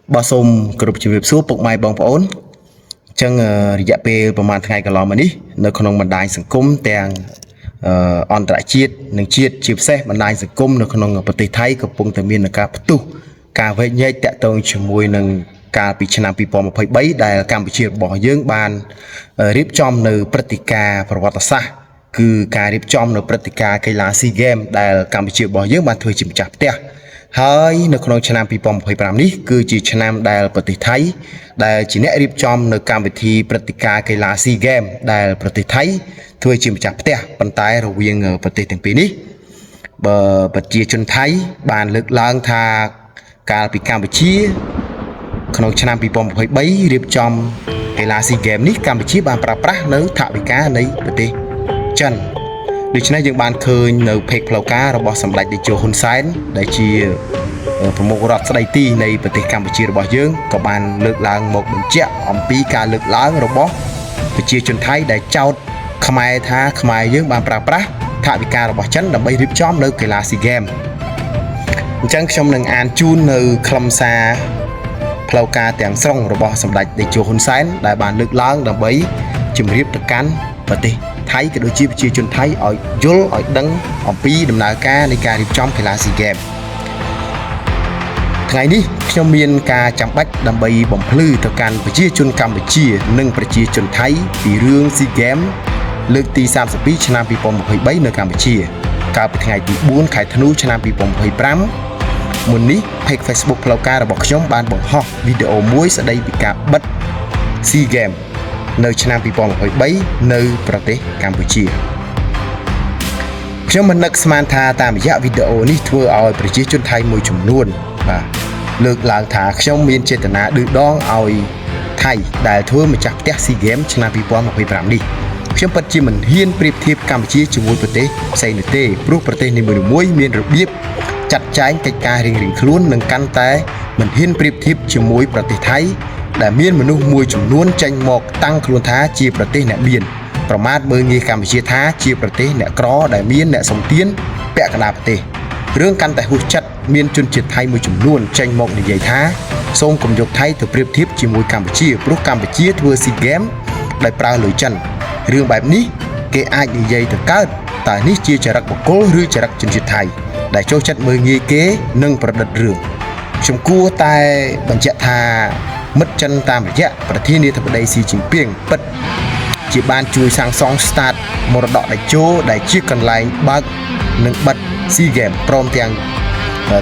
Bà xôm group chụp số bục mai bong ổn chẳng rỉa peประมาณថ្ងៃកន្លងមកនេះនៅក្នុងបណ្ដាញសង្គមទាំងអន្តរជាតិនិងជាតិជាពិសេសបណ្ដាញសង្គមនៅក្នុងប្រទេសថៃកំពុងតែមានការផ្ទុះការវែកញែកតាក់ទងជាមួយនឹងកាលពីឆ្នាំ2023ដែលកម្ពុជារបស់យើងបានរៀបចំនៅព្រឹត្តិការណ៍ប្រវត្តិសាស្ត្រគឺការរៀបចំនៅព្រឹត្តិការណ៍កីឡាស៊ីហ្គេមដែលកម្ពុជារបស់យើងបានធ្វើជាម្ចាស់ផ្ទះហើយនៅក្នុងឆ្នាំ2025នេះគឺជាឆ្នាំដែលប្រទេសថៃដែលជាអ្នករៀបចំនៅកម្មវិធីព្រឹត្តិការណ៍កីឡាស៊ីហ្គេមដែលប្រទេសថៃធ្វើជាម្ចាស់ផ្ទះប៉ុន្តែរវាងប្រទេសទាំងពីរនេះបើប្រជាជនថៃបានលើកឡើងថាកាលពីកម្ពុជាក្នុងឆ្នាំ2023រៀបចំកីឡាស៊ីហ្គេមនេះកម្ពុជាបានប្រើប្រាស់នៅថវិកានៃប្រទេសចិនដូច្នេះយើងបានឃើញនៅเพจផ្លូវការរបស់សម្ដេចតេជោហ៊ុនសែនដែលជាប្រមុខរដ្ឋស្ដីទីនៃប្រទេសកម្ពុជារបស់យើងក៏បានលើកឡើងមកបញ្ជាក់អំពីការលើកឡើងរបស់ប្រជាជនថៃដែលចោទខ្មែរថាខ្មែរយើងបានប្រើប្រាស់ថវិការបស់ចិនដើម្បីរៀបចំនៅកីឡាស៊ីហ្គេមអញ្ចឹងខ្ញុំនឹងអានជូននៅខ្លឹមសារផ្លូវការទាំងស្រុងរបស់សម្ដេចតេជោហ៊ុនសែនដែលបានលើកឡើងដើម្បីជម្រាបទៅកាន់ប្រទេសថៃក៏ដូចជាប្រជាជនថៃឲ្យយល់ឲ្យដឹងអំពីដំណើរការនៃការរៀបចំកីឡាស៊ីហ្គេមថ្ងៃនេះខ្ញុំមានការចាំបាច់ដើម្បីបំភ្លឺទៅកាន់ប្រជាជនកម្ពុជានិងប្រជាជនថៃពីរឿងស៊ីហ្គេមលើកទី32ឆ្នាំ2023នៅកម្ពុជាកាលពីថ្ងៃទី4ខែធ្នូឆ្នាំ2025មុននេះ page Facebook ផ្លូវការរបស់ខ្ញុំបានបង្ហោះវីដេអូមួយស្ដីពីការបិទស៊ីហ្គេមនៅឆ្នាំ2023នៅប្រទេសកម្ពុជាខ្ញុំមិននឹកស្មានថាតាមរយៈវីដេអូនេះធ្វើឲ្យប្រជាជនថៃមួយចំនួនបាទលើកឡើងថាខ្ញុំមានចេតនាឌឺដងឲ្យថៃដែលធ្វើម្ចាស់ផ្ទះស៊ីហ្គេមឆ្នាំ2025នេះខ្ញុំពិតជាមិនហ៊ានប្រៀបធៀបកម្ពុជាជាមួយប្រទេសផ្សេងនោះទេព្រោះប្រទេសនីមួយៗមានរបៀបចាត់ចែងកិច្ចការរៀងៗខ្លួននិងកាន់តែមិនហ៊ានប្រៀបធៀបជាមួយប្រទេសថៃដែលមានមនុស្សមួយចំនួនចេញមកតាំងខ្លួនថាជាប្រទេសអ្នកមានប្រមាថមើលងាយកម្ពុជាថាជាប្រទេសអ្នកក្រដែលមានអ្នកសំទានពាក់កណ្ដាលប្រទេសរឿងកាន់តែហួសចិត្តមានជនជាតិថៃមួយចំនួនចេញមកនិយាយថាសូមកុំយកថៃទៅប្រៀបធៀបជាមួយកម្ពុជាព្រោះកម្ពុជាធ្វើស៊ីហ្គេមដោយប្រើលុយចិនរឿងបែបនេះគេអាចនិយាយទៅកើតតើនេះជាចរិតបុគ្គលឬចរិតជនជាតិថៃដែលចូលចិត្តមើលងាយគេនិងប្រឌិតរឿងខ្ញុំគួរតែបញ្ជាក់ថាមិត្តចិនតាមរយៈប្រធានាធិបតីស៊ីជីនពីងពិតជាបានជួយសាងសង់ស្តាតមរតកតេជោដែលជាកន្លែងបើកនិងបិទស៊ីហ្គេមព្រមទាំង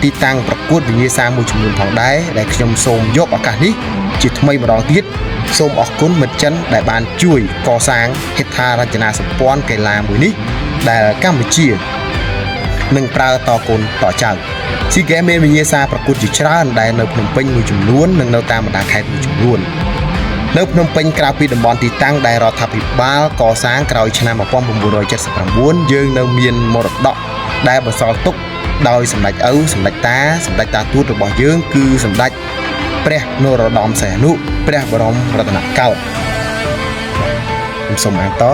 ទីតាំងប្រកួតវិញ្ញាសាមួយចំនួនផងដែរដែលខ្ញុំសូមយកឱកាសនេះជាថ្មីម្ដងទៀតសូមអរគុណមិត្តចិនដែលបានជួយកសាងហេដ្ឋារចនាសម្ព័ន្ធកីឡាមួយនេះដែលកម្ពុជានឹងប្រើតកូនតចៅស៊ីហ្គេមមានវិញ្ញាសាប្រកួតជាច្រើនដែលនៅភ្នំពេញមួយចំនួននិងនៅតាមបណ្ដាខេត្តមួយចំនួននៅភ្នំពេញក្រៅពីតំបន់ទីតាំងដែលរដ្ឋាភិបាលកសាងក្រោយឆ្នាំ1979យើងនៅមានមរតកដែលបន្សល់ទុកដោយសម្ដេចឪសម្ដេចតាសម្ដេចតាទូតរបស់យើងគឺសម្ដេចព្រះនរោត្តមសីហនុព្រះបរមរតនកោដ្ឋខ្ញុំសូមអានត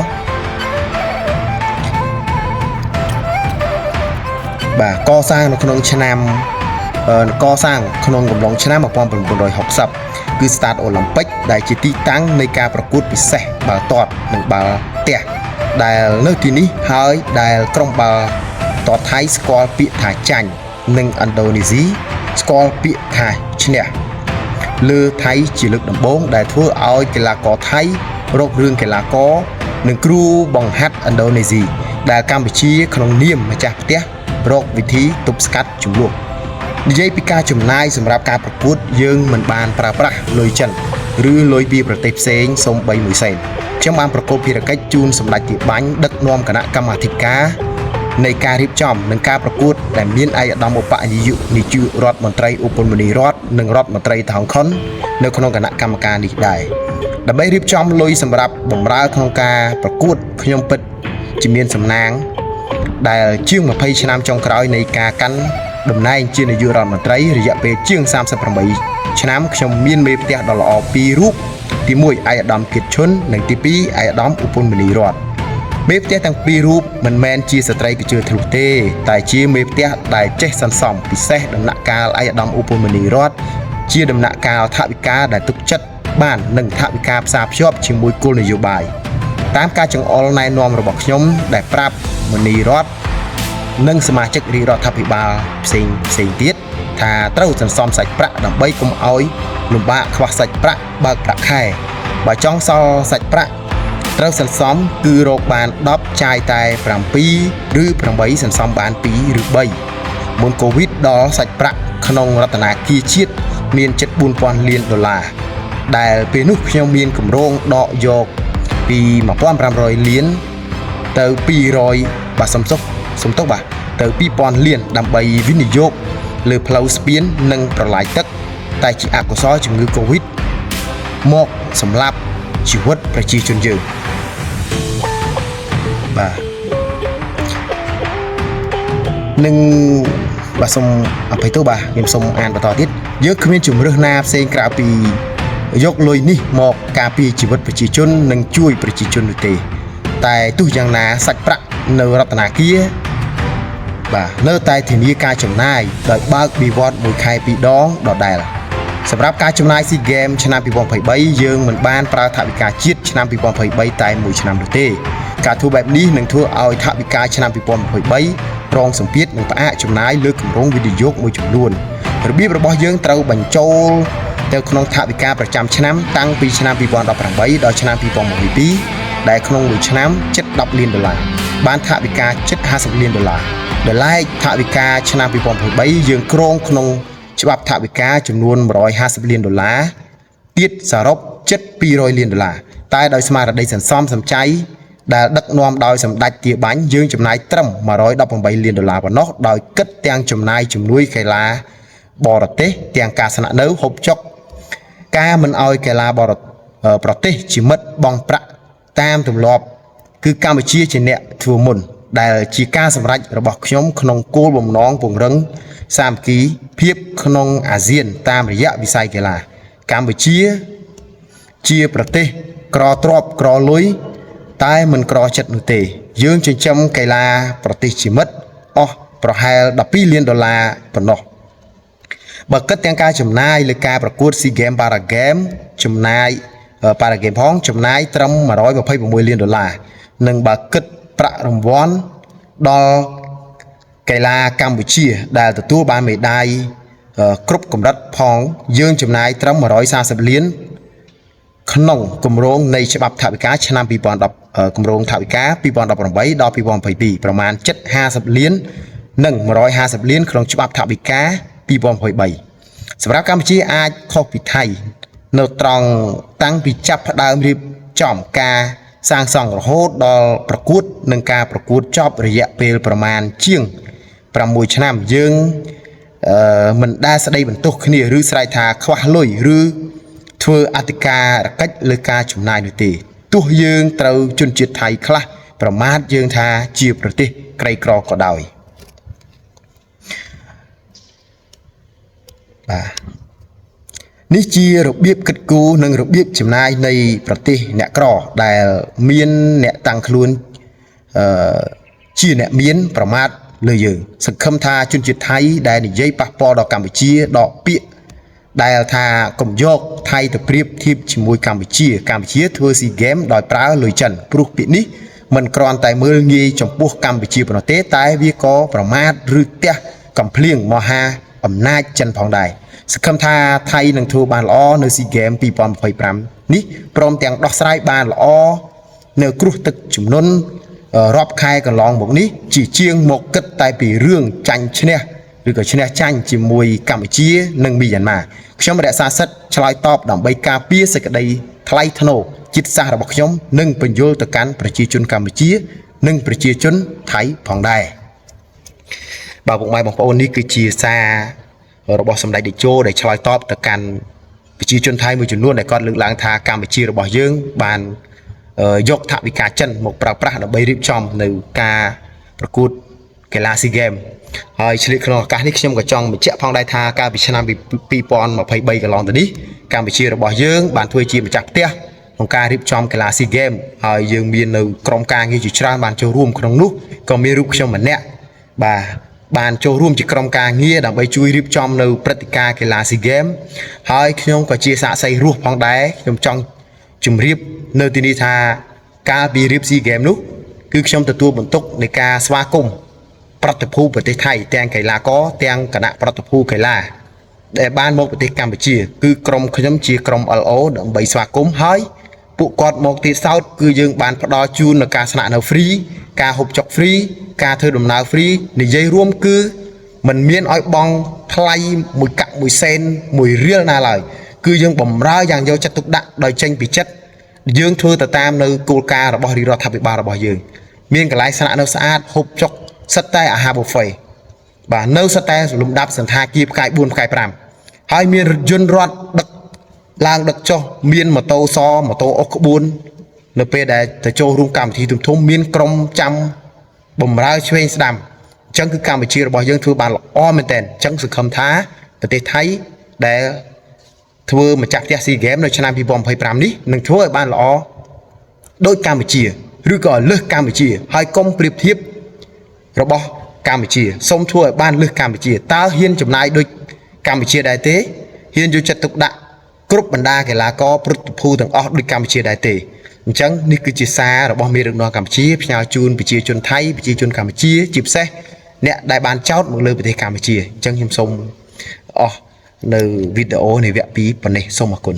បាទកសាងនៅក្នុងឆ្នាំកសាងក្នុងកំឡុងឆ្នាំ1960គឺ Start Olympic ដែលជាទីតាំងនៃការប្រកួតពិសេសបាល់ទាត់និងបាល់ទះដែលនៅទីនេះហើយដែលក្រុមបាល់ទាត់ថៃស្គាល់ពាក្យថាចាញ់និងឥណ្ឌូនេស៊ីស្គាល់ពាក្យថាឈ្នះលើថៃជាលើកដំបូងដែលធ្វើឲ្យកីឡាករថៃរករឿងកីឡាករនិងគ្រូបង្ហាត់ឥណ្ឌូនេស៊ីដែលកម្ពុជាក្នុងនាមម្ចាស់ផ្ទះរកវិធីទប់ស្កាត់ជម្លោះនិយាយពីការចំណាយសម្រាប់ការប្រកួតយើងមិនបានប្រើប្រាស់លុយចិនឬលុយពីប្រទេសផ្សេងសូម្បីមួយសេនខ្ញុំបានប្រកបភារកិច្ចជូនសម្ដេចទាបាញ់ដឹកនាំគណៈកម្មាធិការនៃការរៀបចំនិងការប្រកួតដែលមានឯកឧត្តមឧបនាយករដ្ឋមន្ត្រីឧបមនីរដ្ឋនិងរដ្ឋមន្ត្រីថងខុននៅក្នុងគណៈកម្មការនេះដែរដើម្បីរៀបចំលុយសម្រាប់បម្រើក្នុងការប្រកួតខ្ញុំពិតជាមានសំណាងដែលជាង20ឆ្នាំចុងក្រោយនៃការកាន់តំណែងជានាយករដ្ឋមន្ត្រីរយៈពេលជាង38ឆ្នាំខ្ញុំមានមេផ្ទះដ៏ល្អ2រូបទី1ឯកឧត្តមគិតឈុននិងទី2ឯកឧត្តមឧបមនីរដ្ឋមេផ្ទះទាំងពីររូបមិនមែនជាស្ត្រីកញ្ជើធ្លុះទេតែជាមេផ្ទះដែលចេះសន្សំពិសេសដំណាក់កាលឯកឧត្តមឧបមនីរដ្ឋ ជាដំណាក់កាលថវិកាដែលទុកចិត្តបាននិងថវិកាផ្សារភ្ជាប់ជាមួយគោលនយោបាយតាមការចង្អុលណែនាំរបស់ខ្ញុំដែលប្រាប់មនីរដ្ឋនិងសមាជិករាជរដ្ឋាភិបាលផ្សេងទៀតថាត្រូវសន្សំសាច់ប្រាក់ដើម្បីកុំឲ្យលំបាកខ្វះសាច់ប្រាក់បើកប្រាក់ខែបើចង់សល់សាច់ប្រាក់ត្រូវសន្សំគឺរកបាន10ចាយតែ7ឬ8សន្សំបាន2ឬ3មុនកូវីដដល់សាច់ប្រាក់ក្នុងរដ្ឋាភិបាលជាតិមានជិត $4,000 លានដែលពេលនោះខ្ញុំមានគម្រោងដកយកពី 1,500 លានទៅ200បាទសំទុកបាទទៅ 2,000 លានដើម្បីវិនិយោគលើផ្លូវស្ពាននិងប្រឡាយទឹកតែជាអកុសលជំងឺកូវីដមកសម្លាប់ជីវិតប្រជាជនយើងបាទនឹងបាទសូមអភ័យទោសបាទខ្ញុំសូមអានបន្តទៀតយើងគ្មានជំរឿសណាផ្សេងក្រៅពីយកលុយនេះមកការពារជីវិតប្រជាជននិងជួយប្រជាជននោះទេតែទោះយ៉ាងណាសាច់ប្រាក់នៅរដ្ឋាភិបាលបាទនៅតែធានាការចំណាយដោយបើកវិវត្តមួយខែ2ដងដដែលសម្រាប់ការចំណាយSEA Games ឆ្នាំ2023យើងមិនបានប្រើថវិកាជាតិឆ្នាំ2023តែមួយឆ្នាំនោះទេការធ្វើបែបនេះនឹងធ្វើឲ្យថវិកាឆ្នាំ2023រងសម្ពាធនិងផ្អាកចំណាយលើគម្រោងវិនិយោគមួយចំនួនរបៀបរបស់យើងត្រូវបញ្ចូលទៅក្នុងថវិកាប្រចាំឆ្នាំតាំងពីឆ្នាំ2018ដល់ឆ្នាំ2022ដែលក្នុងមួយឆ្នាំជិត$10 លានបានថវិកាជិត$50 លានដែលឡែកថវិកាឆ្នាំ2023យើងគ្រោងក្នុងច្បាប់ថវិកាចំនួន$150 លានទៀតសរុបជិត$200 លានតែដោយស្មារតីសន្សំសំចៃដែលដឹកនាំដោយសម្ដេចទាបាញ់យើងចំណាយត្រឹម$118 លានប៉ុណ្ណោះដោយគិតទាំងចំណាយជំនួយកីឡាបរទេសទាំងការស្នាក់នៅហូបចុកការមិនឲ្យកីឡាប្រទេសជាមិត្តបង់ប្រាក់តាមទម្លាប់គឺកម្ពុជាជាអ្នកធ្វើមុនដែលជាការសម្រេចរបស់ខ្ញុំក្នុងគោលបំណងពង្រឹងសាមគ្គីភាពក្នុងអាស៊ានតាមរយៈវិស័យកីឡាកម្ពុជាជាប្រទេសក្រទ្រព្យក្រលុយតែមិនក្រចិត្តនោះទេយើងចិញ្ចឹមកីឡាប្រទេសជាមិត្តអស់ប្រហែល$12 លានប៉ុណ្ណោះបើគិតទាំងការចំណាយលើការប្រកួតSEA Games Para GamesចំណាយPara Gamesផងចំណាយត្រឹម$126 លាននិងបើគិតប្រាក់រង្វាន់ដល់កីឡាកម្ពុជាដែលទទួលបានមេដាយគ្រប់កម្រិតផងយើងចំណាយត្រឹម$140 លានក្នុងគម្រោងនៃច្បាប់ថវិកាឆ្នាំ2010គម្រោងថវិកា2018ដល់2022ប្រមាណជិត$50 លាននិង$150 លានក្នុងច្បាប់ថវិកា2023សម្រាប់កម្ពុជាអាចខុសពីថៃនៅត្រង់តាំងពីចាប់ផ្ដើមរៀបចំការសាងសង់រហូតដល់ប្រកួតនិងការប្រកួតចប់រយៈពេលប្រមាណជាង6ឆ្នាំយើងមិនដែលស្ដីបន្ទោសគ្នាឬស្រែកថាខ្វះលុយឬធ្វើអធិការកិច្ចលើការចំណាយនោះទេទោះយើងត្រូវជនជាតិថៃខ្លះប្រមាថយើងថាជាប្រទេសក្រីក្រក៏ដោយបាទនេះជារបៀបគិតគូរនិងរបៀបចំណាយនៃប្រទេសអ្នកក្រដែលមានអ្នកតាំងខ្លួនជាអ្នកមានប្រមាថលើយើងសង្ឃឹមថាជនជាតិថៃដែលនិយាយប៉ះពាល់ដល់កម្ពុជាដកពាក្យដែលថាកុំយកថៃទៅប្រៀបធៀបជាមួយកម្ពុជាធ្វើ SEA Games ដោយប្រើលុយចិនព្រោះពាក្យនេះមិនគ្រាន់តែមើលងាយចំពោះកម្ពុជាប៉ុណ្ណោះទេតែវាក៏ប្រមាថឬទះកំភ្លៀងមហាអំណាចចិនផងដែរសង្ឃឹមថាថៃនឹងធ្វើបានល្អនៅ SEA Games 2025នេះព្រមទាំងដោះស្រាយបានល្អនៅគ្រោះទឹកជំនន់រាប់ខែកន្លងមកនេះជាងមកគិតតែពីរឿងចាញ់ឈ្នះឬក៏ឈ្នះចាញ់ជាមួយកម្ពុជានិងមីយ៉ាន់ម៉ាខ្ញុំរក្សាសិទ្ធិឆ្លើយតបដើម្បីការពារសេចក្តីថ្លៃថ្នូរជាតិសាសន៍របស់ខ្ញុំនិងបញ្យល់ទៅកាន់ប្រជាជនកម្ពុជានិងប្រជាជនថៃផងដែរបាទពុកម៉ែបងប្អូននេះគឺជាសាររបស់សម្ដេចតេជោដែលឆ្លើយតបទៅកាន់ប្រជាជនថៃមួយចំនួនដែលគាត់លើកឡើងថាកម្ពុជារបស់យើងបានយកថវិកាចិនមកប្រើប្រាស់ដើម្បីរៀបចំនៅការប្រកួតកីឡាSEA Gamesហើយឆ្លៀតក្នុងឱកាសនេះខ្ញុំក៏ចង់បញ្ជាក់ផងដែរថាកាលពីឆ្នាំ2023កន្លងទៅនេះកម្ពុជារបស់យើងបានធ្វើជាម្ចាស់ផ្ទះក្នុងការរៀបចំកីឡាSEA Gamesហើយយើងមាននៅក្រុមការងារជាច្រើនបានចូលរួមក្នុងនោះក៏មានរូបខ្ញុំម្នាក់បាទ បានចូលរួមជាក្រុមការងារដើម្បីជួយរៀបចំនៅព្រឹត្តិការណ៍កីឡាស៊ីហ្គេមហើយខ្ញុំក៏ជាសាក្សីរស់ផងដែរខ្ញុំចង់ជម្រាបនៅទីនេះថាកាលពីរៀបស៊ីហ្គេមនោះគឺខ្ញុំទទួលបន្ទុកនៃការស្វាគមន៍ប្រតិភូប្រទេសថៃទាំងកីឡាករទាំងគណៈប្រតិភូកីឡាដែលបានមកប្រទេសកម្ពុជាគឺក្រុមខ្ញុំជាក្រុម LO ដើម្បីស្វាគមន៍ហើយពួកគាត់មកទីសោតគឺយើងបានផ្ដល់ជូននៅការស្នាក់នៅ free ការហូបចុក free ការធ្វើដំណើរ free និយាយរួមគឺมันមានឲ្យបង់ថ្លៃមួយកាក់មួយសេនមួយរៀលណាឡើយគឺយើងបំរើយ៉ាងយកចិត្តទុកដាក់ដោយចេញពីចិត្តយើងធ្វើទៅតាមនៅគោលការណ៍របស់រាជរដ្ឋាភិបាលរបស់យើងមានកន្លែងស្នាក់នៅស្អាតហូបចុកសិតតែអាហារ buffet បាទនៅសិតតែលំដាប់សន្តាគារផ្កាយ4ផ្កាយ5ហើយមានរថយន្តរត់ដឹកឡើងដឹកចុះមានម៉ូតូសម៉ូតូអុសក្បួននៅពេលដែលទៅចូលរួមកម្មវិធីធំៗមានក្រុមចាំបំរើឆ្វេងស្ដាំអញ្ចឹងគឺកម្ពុជារបស់យើងធ្វើបានល្អមែនតើអញ្ចឹងសង្ឃឹមថាប្រទេសថៃដែលធ្វើម្ចាស់ផ្ទះស៊ីហ្គេមនៅឆ្នាំ2025នេះនឹងធ្វើឲ្យបានល្អដូចកម្ពុជាឬក៏លើសកម្ពុជាហើយកុំប្រៀបធៀបរបស់កម្ពុជាសូមធ្វើឲ្យបានលើសកម្ពុជាតើហ៊ានចំណាយដូចកម្ពុជាដែរទេហ៊ានយកចិត្តទុកដាក់គ្រប់បណ្ដាកីឡាករប្រតិភូទាំងអស់ដូចកម្ពុជាដែរទេអញ្ចឹងនេះគឺជាសាររបស់មេដឹកនាំកម្ពុជាផ្ញើជូនប្រជាជនថៃប្រជាជនកម្ពុជាជាពិសេសអ្នកដែលបានចោទមកលើប្រទេសកម្ពុជាអញ្ចឹងខ្ញុំសូមអស់នៅវីដេអូនៃវគ្គ2ប៉ុណ្ណេះសូមអរគុណ